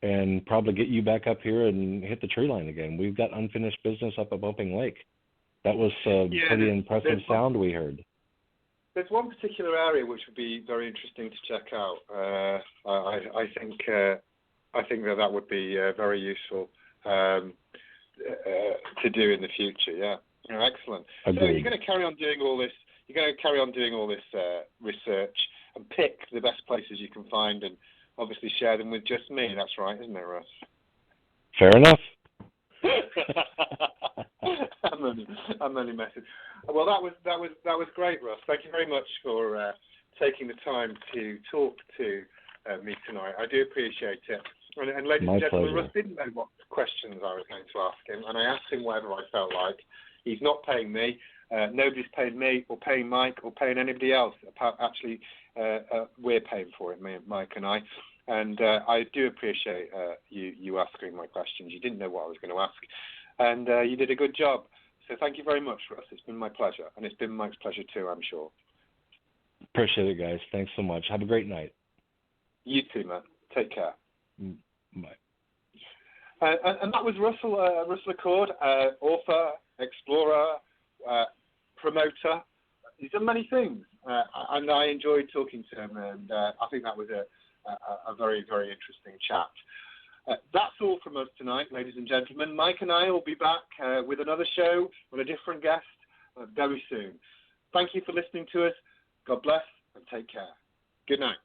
and probably get you back up here and hit the tree line again. We've got unfinished business up at Bumping Lake. That was pretty impressive sound we heard. There's one particular area which would be very interesting to check out. I think that would be very useful to do in the future. Yeah, excellent. Agreed. So you're going to carry on doing all this. You're going to carry on doing all this research and pick the best places you can find, and obviously share them with just me. That's right, isn't it, Russ? Fair enough. I'm only messing. Well, that was great, Russ. Thank you very much for taking the time to talk to me tonight. I do appreciate it. And ladies and gentlemen, Russ didn't know what questions I was going to ask him, and I asked him whatever I felt like. He's not paying me. Nobody's paying me or paying Mike or paying anybody else. Actually, we're paying for it, Mike and I. And I do appreciate you asking my questions. You didn't know what I was going to ask, and you did a good job. So thank you very much, Russ. It's been my pleasure, and it's been Mike's pleasure too, I'm sure. Appreciate it, guys. Thanks so much. Have a great night. You too, man. Take care. Bye. And that was Russell Acord, author, explorer, promoter. He's done many things, and I enjoyed talking to him, and I think that was a very, very interesting chat. That's all from us tonight, ladies and gentlemen. Mike and I will be back with another show with a different guest very soon. Thank you for listening to us. God bless and take care. Good night.